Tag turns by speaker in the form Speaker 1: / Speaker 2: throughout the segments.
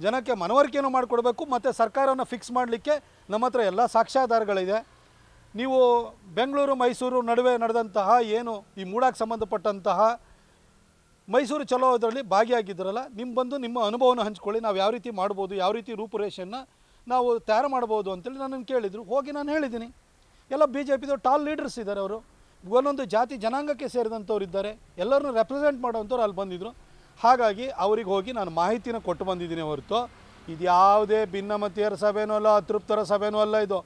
Speaker 1: ಜನಕ್ಕೆ ಮನವರಿಕೆಯನ್ನು ಮಾಡಿಕೊಡ್ಬೇಕು ಮತ್ತು ಸರ್ಕಾರವನ್ನು ಫಿಕ್ಸ್ ಮಾಡಲಿಕ್ಕೆ ನಮ್ಮ ಹತ್ರ ಎಲ್ಲ ಸಾಕ್ಷ್ಯಾಧಾರಗಳಿದೆ. ನೀವು ಬೆಂಗಳೂರು ಮೈಸೂರು ನಡುವೆ ನಡೆದಂತಹ ಏನು ಈ ಮೂಡಾಕ್ಕೆ ಸಂಬಂಧಪಟ್ಟಂತಹ ಮೈಸೂರು ಚಲೋ ಅದರಲ್ಲಿ ಭಾಗಿಯಾಗಿದ್ದರಲ್ಲ, ಬಂದು ನಿಮ್ಮ ಅನುಭವನ ಹಂಚ್ಕೊಳ್ಳಿ, ನಾವು ಯಾವ ರೀತಿ ಮಾಡ್ಬೋದು, ಯಾವ ರೀತಿ ರೂಪುರೇಷೆಯನ್ನು ನಾವು ತಯಾರು ಮಾಡ್ಬೋದು ಅಂತೇಳಿ ನನ್ನನ್ನು ಕೇಳಿದರು. ಹೋಗಿ ನಾನು ಹೇಳಿದ್ದೀನಿ. ಎಲ್ಲ BJPದು ಟಾಲ್ ಲೀಡರ್ಸ್ ಇದ್ದಾರೆ, ಅವರು ಒಂದೊಂದು ಜಾತಿ ಜನಾಂಗಕ್ಕೆ ಸೇರಿದಂಥವ್ರು ಇದ್ದಾರೆ, ಎಲ್ಲರನ್ನೂ ರೆಪ್ರೆಸೆಂಟ್ ಮಾಡೋವಂಥವ್ರು ಅಲ್ಲಿ ಬಂದಿದ್ದರು. ಹಾಗಾಗಿ ಅವ್ರಿಗೆ ಹೋಗಿ ನಾನು ಮಾಹಿತಿನ ಕೊಟ್ಟು ಬಂದಿದ್ದೀನಿ ಹೊರತು ಇದು ಯಾವುದೇ ಭಿನ್ನಮತೀಯರ ಸಭೆನೂ ಅಲ್ಲ, ಅತೃಪ್ತರ ಸಭೆನೂ ಅಲ್ಲ. ಇದು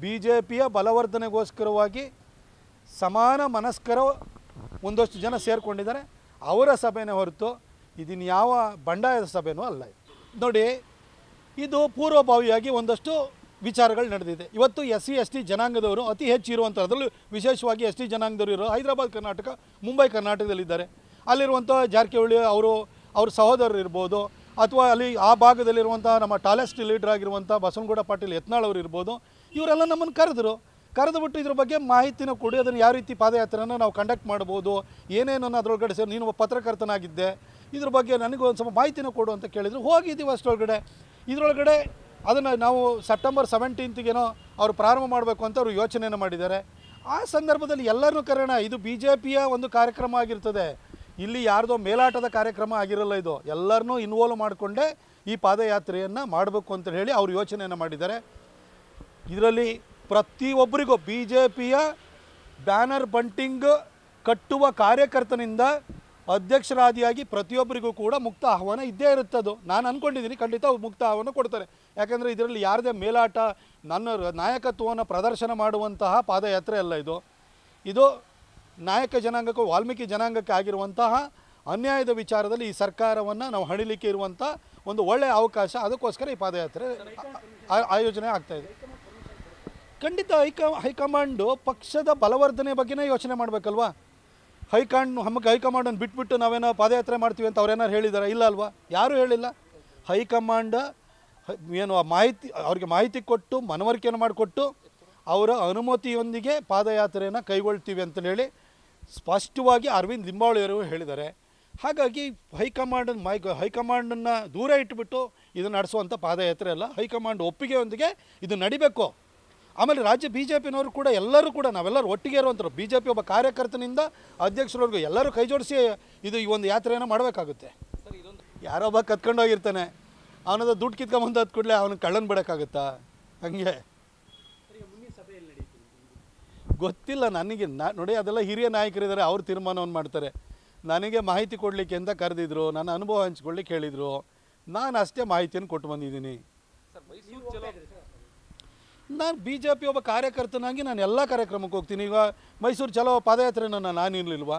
Speaker 1: BJPಯ ಬಲವರ್ಧನೆಗೋಸ್ಕರವಾಗಿ ಸಮಾನ ಮನಸ್ಕರ ಒಂದಷ್ಟು ಜನ ಸೇರಿಕೊಂಡಿದ್ದಾರೆ, ಅವರ ಸಭೆನೇ ಹೊರತು ಇದನ್ನು ಯಾವ ಬಂಡಾಯದ ಸಭೆನೂ ಅಲ್ಲ. ನೋಡಿ, ಇದು ಪೂರ್ವಭಾವಿಯಾಗಿ ಒಂದಷ್ಟು ವಿಚಾರಗಳು ನಡೆದಿದೆ. ಇವತ್ತು SC/ST ಜನಾಂಗದವರು ಅತಿ ಹೆಚ್ಚು ಇರುವಂಥ, ಅದರಲ್ಲೂ ವಿಶೇಷವಾಗಿ ST ಜನಾಂಗದವರು ಇರೋ ಹೈದರಾಬಾದ್ ಕರ್ನಾಟಕ, ಮುಂಬೈ ಕರ್ನಾಟಕದಲ್ಲಿದ್ದಾರೆ. ಅಲ್ಲಿರುವಂಥ ಜಾರಕಿಹೊಳಿ ಅವ್ರ ಸಹೋದರರು ಇರ್ಬೋದು, ಅಥವಾ ಅಲ್ಲಿ ಆ ಭಾಗದಲ್ಲಿರುವಂಥ ನಮ್ಮ ಟಾಲೆಸ್ಟ್ ಲೀಡರ್ ಆಗಿರುವಂಥ ಬಸವನಗೌಡ ಪಾಟೀಲ್ ಯತ್ನಾಳ್ ಅವರು ಇರ್ಬೋದು. ಇವರೆಲ್ಲ ನಮ್ಮನ್ನು ಕರೆದುಬಿಟ್ಟು ಇದ್ರ ಬಗ್ಗೆ ಮಾಹಿತಿನ ಕೊಡಿ, ಅದನ್ನು ಯಾವ ರೀತಿ ಪಾದಯಾತ್ರೆಯನ್ನು ನಾವು ಕಂಡಕ್ಟ್ ಮಾಡ್ಬೋದು, ಏನೇನು ಅದರೊಳಗಡೆ ಸೇರಿ, ನೀನು ಪತ್ರಕರ್ತನಾಗಿದ್ದೆ, ಇದ್ರ ಬಗ್ಗೆ ನನಗೂ ಒಂದು ಸ್ವಲ್ಪ ಮಾಹಿತಿನ ಕೊಡು ಅಂತ ಕೇಳಿದರು. ಹೋಗಿದ್ದೀವಿ ಅಷ್ಟರೊಳಗಡೆ. ಇದರೊಳಗಡೆ ಅದನ್ನು ನಾವು ಸೆಪ್ಟೆಂಬರ್ 17th ಅವರು ಪ್ರಾರಂಭ ಮಾಡಬೇಕು ಅಂತ ಅವರು ಯೋಚನೆಯನ್ನು ಮಾಡಿದ್ದಾರೆ. ಆ ಸಂದರ್ಭದಲ್ಲಿ ಎಲ್ಲರನ್ನೂ ಕರೆಯೋಣ. ಇದು BJPಯ ಒಂದು ಕಾರ್ಯಕ್ರಮ ಆಗಿರ್ತದೆ, ಇಲ್ಲಿ ಯಾರ್ದೋ ಮೇಲಾಟದ ಕಾರ್ಯಕ್ರಮ ಆಗಿರಲ್ಲ. ಇದು ಎಲ್ಲರನ್ನೂ ಇನ್ವಾಲ್ವ್ ಮಾಡಿಕೊಂಡೇ ಈ ಪಾದಯಾತ್ರೆಯನ್ನು ಮಾಡಬೇಕು ಅಂತ ಹೇಳಿ ಅವರು ಯೋಚನೆಯನ್ನು ಮಾಡಿದ್ದಾರೆ. ಇದರಲ್ಲಿ ಪ್ರತಿಯೊಬ್ಬರಿಗೂ BJPಯ ಬ್ಯಾನರ್ ಬಂಟಿಂಗ್ ಕಟ್ಟುವ ಕಾರ್ಯಕರ್ತನಿಂದ ಅಧ್ಯಕ್ಷರಾದಿಯಾಗಿ ಪ್ರತಿಯೊಬ್ಬರಿಗೂ ಕೂಡ ಮುಕ್ತ ಆಹ್ವಾನ ಇದ್ದೇ ಇರುತ್ತದು. ನಾನು ಅಂದ್ಕೊಂಡಿದ್ದೀನಿ ಖಂಡಿತ ಮುಕ್ತ ಆಹ್ವಾನ ಕೊಡ್ತಾರೆ. ಯಾಕಂದರೆ ಇದರಲ್ಲಿ ಯಾರದೇ ಮೇಲಾಟ, ನನ್ನ ನಾಯಕತ್ವವನ್ನು ಪ್ರದರ್ಶನ ಮಾಡುವಂತಹ ಪಾದಯಾತ್ರೆ ಅಲ್ಲ ಇದು. ಇದು ನಾಯಕ ಜನಾಂಗಕ್ಕೂ ವಾಲ್ಮೀಕಿ ಜನಾಂಗಕ್ಕೆ ಆಗಿರುವಂತಹ ಅನ್ಯಾಯದ ವಿಚಾರದಲ್ಲಿ ಈ ಸರ್ಕಾರವನ್ನು ನಾವು ಹಣಿಲಿಕ್ಕೆ ಇರುವಂಥ ಒಂದು ಒಳ್ಳೆಯ ಅವಕಾಶ. ಅದಕ್ಕೋಸ್ಕರ ಈ ಪಾದಯಾತ್ರೆ ಆಯೋಜನೆ ಆಗ್ತಾಯಿದೆ. ಖಂಡಿತ ಹೈಕಮಾಂಡು ಪಕ್ಷದ ಬಲವರ್ಧನೆ ಬಗ್ಗೆನೇ ಯೋಚನೆ ಮಾಡಬೇಕಲ್ವಾ. ಹೈಕಮಾಂಡನ್ನು ಬಿಟ್ಬಿಟ್ಟು ನಾವೇನೋ ಪಾದಯಾತ್ರೆ ಮಾಡ್ತೀವಿ ಅಂತ ಅವ್ರೇನಾರು ಹೇಳಿದ್ದಾರೆ? ಇಲ್ಲ ಅಲ್ವಾ, ಯಾರೂ ಹೇಳಿಲ್ಲ. ಹೈಕಮಾಂಡ್ ಏನು ಅವ್ರಿಗೆ ಮಾಹಿತಿ ಕೊಟ್ಟು ಮನವರಿಕೆಯನ್ನು ಮಾಡಿಕೊಟ್ಟು ಅವರ ಅನುಮತಿಯೊಂದಿಗೆ ಪಾದಯಾತ್ರೆಯನ್ನು ಕೈಗೊಳ್ತೀವಿ ಅಂತ ಹೇಳಿ ಸ್ಪಷ್ಟವಾಗಿ ಅರವಿಂದ್ ಲಿಂಬಾವಳಿಯವರು ಹೇಳಿದ್ದಾರೆ. ಹಾಗಾಗಿ ಹೈಕಮಾಂಡನ್ನು ದೂರ ಇಟ್ಬಿಟ್ಟು ಇದನ್ನು ನಡೆಸುವಂಥ ಪಾದಯಾತ್ರೆ ಅಲ್ಲ, ಹೈಕಮಾಂಡ್ ಒಪ್ಪಿಗೆಯೊಂದಿಗೆ ಇದು ನಡಿಬೇಕು. ಆಮೇಲೆ ರಾಜ್ಯ BJPನವರು ಕೂಡ ಎಲ್ಲರೂ ಕೂಡ ನಾವೆಲ್ಲರೂ ಒಟ್ಟಿಗೆ ಇರುವಂಥರು. BJP ಒಬ್ಬ ಕಾರ್ಯಕರ್ತನಿಂದ ಅಧ್ಯಕ್ಷರವರೆಗೂ ಎಲ್ಲರೂ ಕೈ ಜೋಡಿಸಿ ಈ ಒಂದು ಯಾತ್ರೆಯನ್ನು ಮಾಡಬೇಕಾಗುತ್ತೆ. ಯಾರೊಬ್ಬ ಕತ್ಕೊಂಡೋಗಿರ್ತಾನೆ, ಅವನದು ದುಡ್ಡು ಕಿತ್ಕೊಂಬಂದು ಹತ್ತು ಕೂಡಲೇ ಅವನಿಗೆ ಕಳ್ಳನ್ ಬಿಡೋಕ್ಕಾಗುತ್ತಾ? ಹಂಗೆ ಗೊತ್ತಿಲ್ಲ ನನಗೆ. ನೋಡಿ, ಅದೆಲ್ಲ ಹಿರಿಯ ನಾಯಕರಿದ್ದಾರೆ, ಅವ್ರು ತೀರ್ಮಾನವನ್ನು ಮಾಡ್ತಾರೆ. ನನಗೆ ಮಾಹಿತಿ ಕೊಡಲಿಕ್ಕೆ ಅಂತ ಕರೆದಿದ್ರು, ನನ್ನ ಅನುಭವ ಹಂಚ್ಕೊಳ್ಳಿಕ್ಕೆ ಹೇಳಿದರು, ನಾನು ಅಷ್ಟೇ ಮಾಹಿತಿಯನ್ನು ಕೊಟ್ಟು ಬಂದಿದ್ದೀನಿ. ನಾನು BJP ಒಬ್ಬ ಕಾರ್ಯಕರ್ತನಾಗಿ ನಾನು ಎಲ್ಲ ಕಾರ್ಯಕ್ರಮಕ್ಕೆ ಹೋಗ್ತೀನಿ. ಈಗ ಮೈಸೂರು ಚಲೋ ಪಾದಯಾತ್ರೆನ ನಾನು ಇರಲಿಲ್ವಾ?